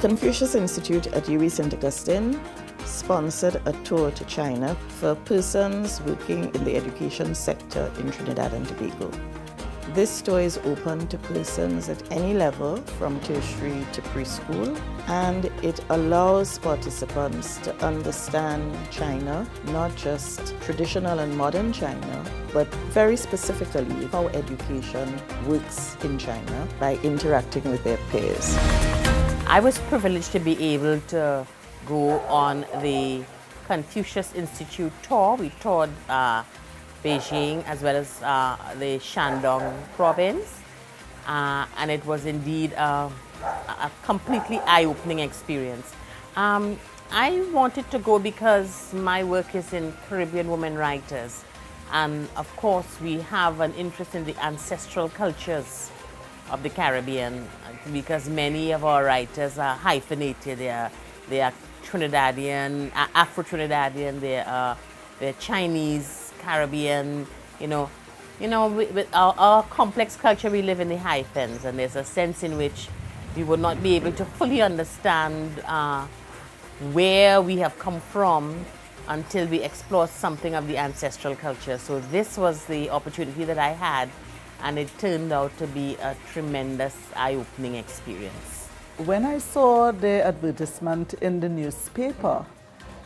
Confucius Institute at UWI St. Augustine sponsored a tour to China for persons working in the education sector in Trinidad and Tobago. This tour is open to persons at any level from tertiary to preschool, and it allows participants to understand China, not just traditional and modern China, but very specifically how education works in China by interacting with their peers. I was privileged to be able to go on the Confucius Institute tour. We toured Beijing as well as the Shandong province, and it was indeed a completely eye-opening experience. I wanted to go because my work is in Caribbean women writers, and of course we have an interest in the ancestral cultures of the Caribbean, because many of our writers are hyphenated. They are Trinidadian, Afro-Trinidadian, they're Chinese, Caribbean, with our complex culture, we live in the hyphens, and there's a sense in which we would not be able to fully understand where we have come from until we explore something of the ancestral culture. So this was the opportunity that I had, and it turned out to be a tremendous eye-opening experience. When I saw the advertisement in the newspaper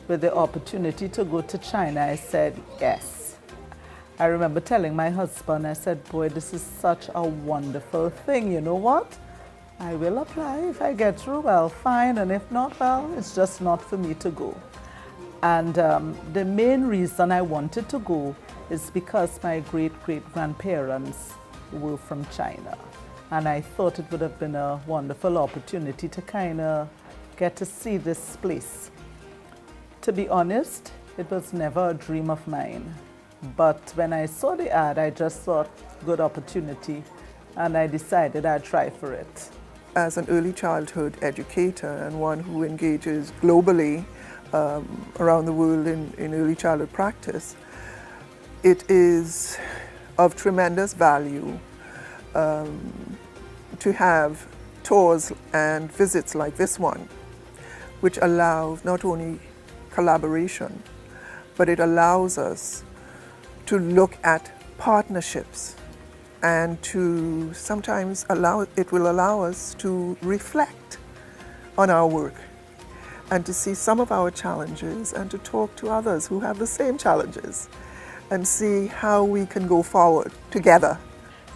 with the opportunity to go to China, I said yes. I remember telling my husband, I said, boy, this is such a wonderful thing. You know what? I will apply. If I get through, well, fine. And if not, well, it's just not for me to go. And the main reason I wanted to go is because my great-great-grandparents were from China. And I thought it would have been a wonderful opportunity to kind of get to see this place. To be honest, it was never a dream of mine. But when I saw the ad, I just thought, good opportunity, and I decided I'd try for it. As an early childhood educator and one who engages globally around the world in early childhood practice, it is of tremendous value to have tours and visits like this one, which allows not only collaboration, but it allows us to look at partnerships and to sometimes it will allow us to reflect on our work and to see some of our challenges and to talk to others who have the same challenges and see how we can go forward together.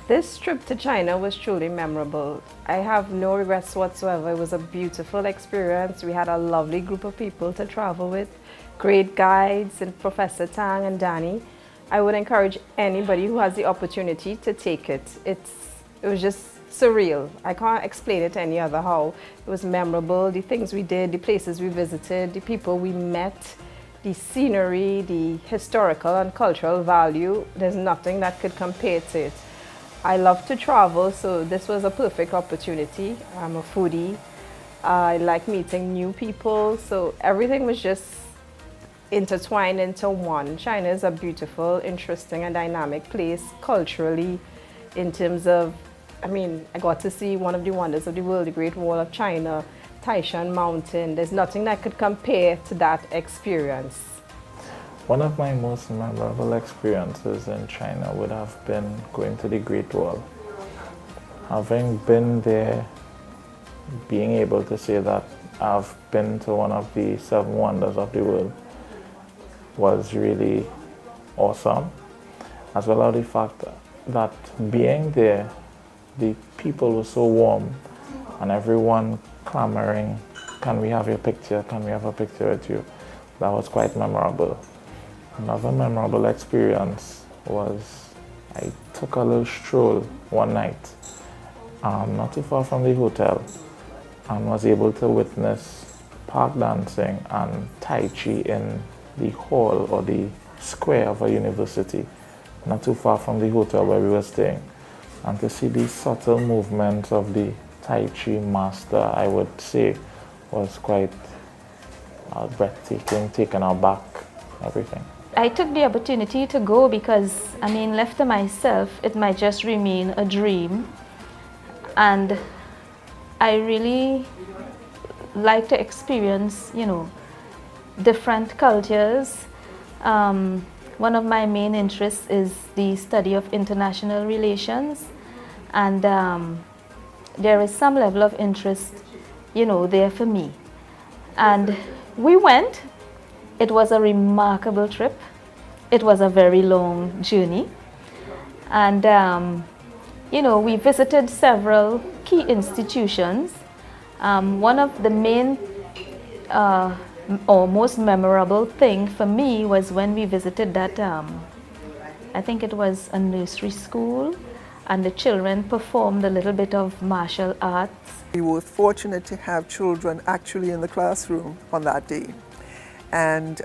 This trip to China was truly memorable. I have no regrets whatsoever. It was a beautiful experience. We had a lovely group of people to travel with, great guides, and Professor Tang and Danny. I would encourage anybody who has the opportunity to take it. It was just surreal. I can't explain it any other how. It was memorable, the things we did, the places we visited, the people we met, the scenery, the historical and cultural value. There's nothing that could compare to it. I love to travel, so this was a perfect opportunity. I'm a foodie. I like meeting new people, so everything was just intertwined into one. China is a beautiful, interesting and dynamic place culturally in terms of, I got to see one of the wonders of the world, the Great Wall of China, Taishan Mountain. There's nothing that could compare to that experience. One of my most memorable experiences in China would have been going to the Great Wall. Having been there, being able to say that I've been to one of the 7 wonders of the world was really awesome, as well as the fact that being there, the people were so warm and everyone clamoring, can we have your picture, can we have a picture with you? That was quite memorable. Another memorable experience was I took a little stroll one night, not too far from the hotel, and was able to witness park dancing and Tai Chi in the hall or the square of a university, not too far from the hotel where we were staying. And to see the subtle movements of the Tai Chi master, I would say, was quite breathtaking, taken aback, everything. I took the opportunity to go because, left to myself, it might just remain a dream. And I really like to experience, different cultures. One of my main interests is the study of international relations, and there is some level of interest, there for me. And we went. It was a remarkable trip. It was a very long journey. And, we visited several key institutions. One of the main or most memorable thing for me was when we visited that, I think it was a nursery school, and the children performed a little bit of martial arts. We were fortunate to have children actually in the classroom on that day. And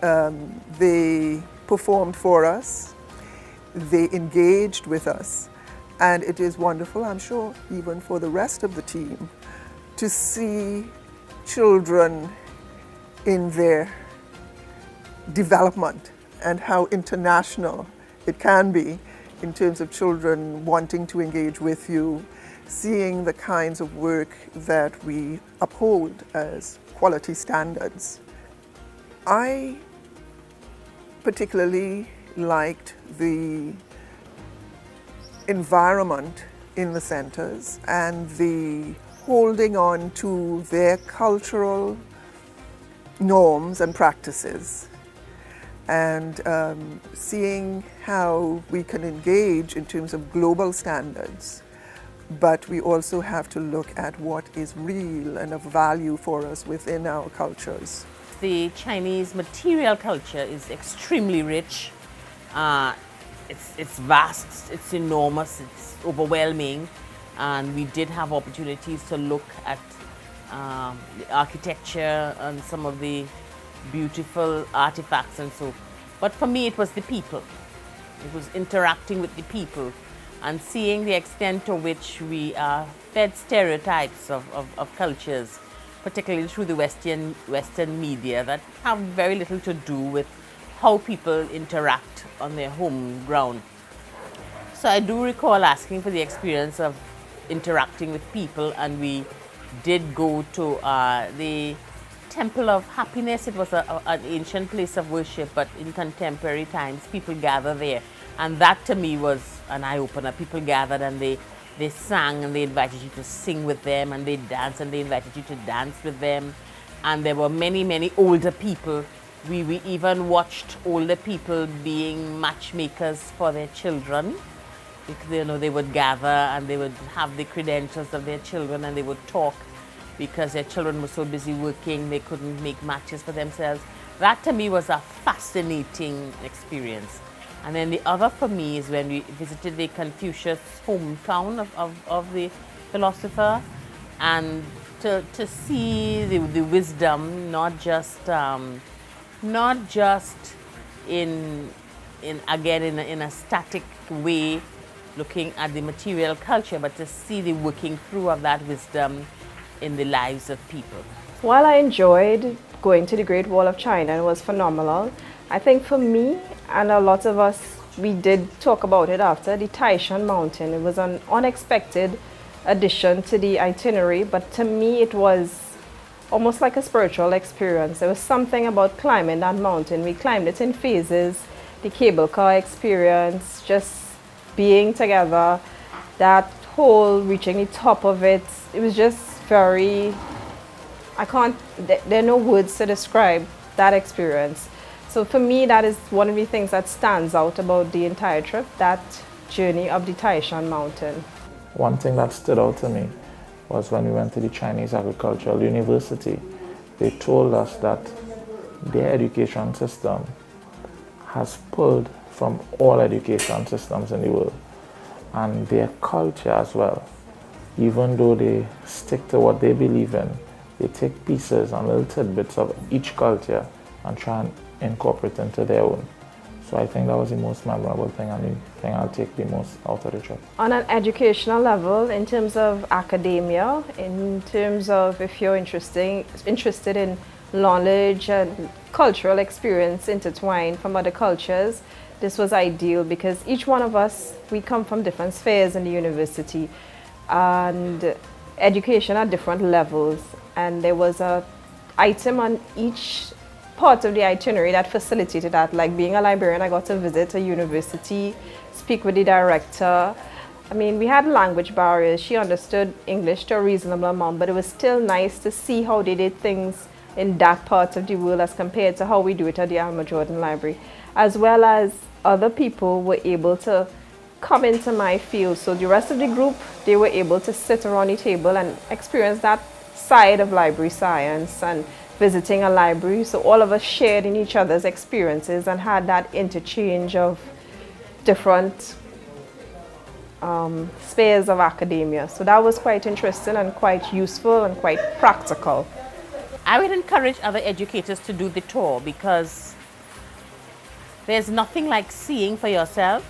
they performed for us, they engaged with us, and it is wonderful, I'm sure, even for the rest of the team, to see children in their development and how international it can be in terms of children wanting to engage with you, seeing the kinds of work that we uphold as quality standards. I particularly liked the environment in the centers and the holding on to their cultural norms and practices, and seeing how we can engage in terms of global standards, but we also have to look at what is real and of value for us within our cultures. The Chinese material culture is extremely rich. It's vast, it's enormous, it's overwhelming, and we did have opportunities to look at the architecture and some of the beautiful artifacts and so. But for me, it was the people. It was interacting with the people and seeing the extent to which we are fed stereotypes of cultures, particularly through the Western media, that have very little to do with how people interact on their home ground. So I do recall asking for the experience of interacting with people, and we did go to the Temple of Happiness. It was an ancient place of worship, but in contemporary times, people gather there. And that to me was an eye-opener. People gathered and they sang, and they invited you to sing with them, and they danced and they invited you to dance with them. And there were many, many older people. We even watched older people being matchmakers for their children. Because, they would gather and they would have the credentials of their children, and they would talk because their children were so busy working, they couldn't make matches for themselves. That to me was a fascinating experience. And then the other for me is when we visited the Confucius hometown of the philosopher, and to see the wisdom, not just in a static way, looking at the material culture, but to see the working through of that wisdom in the lives of people. While I enjoyed going to the Great Wall of China, and it was phenomenal, I think for me, and a lot of us, we did talk about it after, the Taishan Mountain. It was an unexpected addition to the itinerary, but to me it was almost like a spiritual experience. There was something about climbing that mountain. We climbed it in phases, the cable car experience, just being together, that whole reaching the top of it, it was just very, there are no words to describe that experience. So for me, that is one of the things that stands out about the entire trip, that journey of the Taishan Mountain. One thing that stood out to me was when we went to the Chinese Agricultural University. They told us that their education system has pulled from all education systems in the world, and their culture as well. Even though they stick to what they believe in, they take pieces and little tidbits of each culture and try and incorporate into their own. So I think that was the most memorable thing, and the thing I'll take the most out of the trip. On an educational level, in terms of academia, in terms of if you're interested in knowledge and cultural experience intertwined from other cultures, this was ideal, because each one of us, we come from different spheres in the university and education at different levels, and there was a item on each part of the itinerary that facilitated that. Like being a librarian, I got to visit a university, speak with the director. I mean, we had language barriers. She understood English to a reasonable amount, but it was still nice to see how they did things in that part of the world as compared to how we do it at the Alma Jordan Library. As well as other people were able to come into my field. So the rest of the group, they were able to sit around the table and experience that side of library science and visiting a library. So all of us shared in each other's experiences and had that interchange of different spheres of academia. So that was quite interesting and quite useful and quite practical. I would encourage other educators to do the tour because there's nothing like seeing for yourself.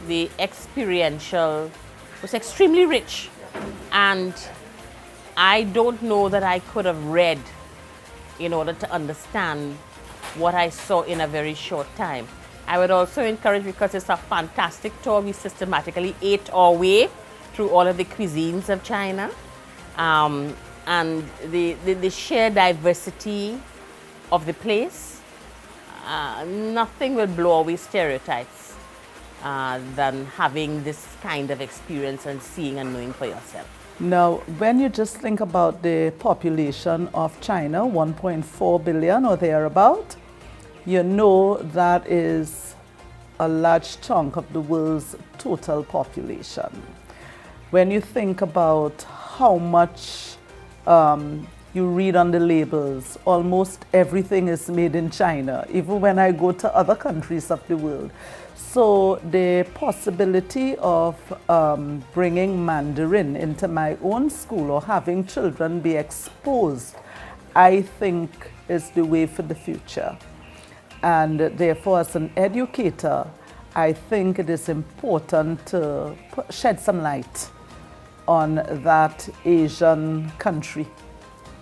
The experiential was extremely rich, and I don't know that I could have read in order to understand what I saw in a very short time. I would also encourage, because it's a fantastic tour, we systematically ate our way through all of the cuisines of China, and the sheer diversity of the place. Nothing will blow away stereotypes than having this kind of experience and seeing and knowing for yourself. Now, when you just think about the population of China, 1.4 billion or thereabout, you know that is a large chunk of the world's total population. When you think about how much you read on the labels, almost everything is made in China, even when I go to other countries of the world. So the possibility of bringing Mandarin into my own school or having children be exposed, I think is the way for the future. And therefore, as an educator, I think it is important to shed some light on that Asian country,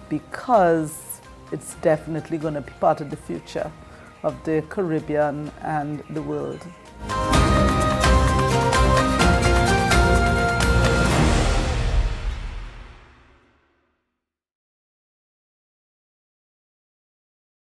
because it's definitely going to be part of the future of the Caribbean and the world.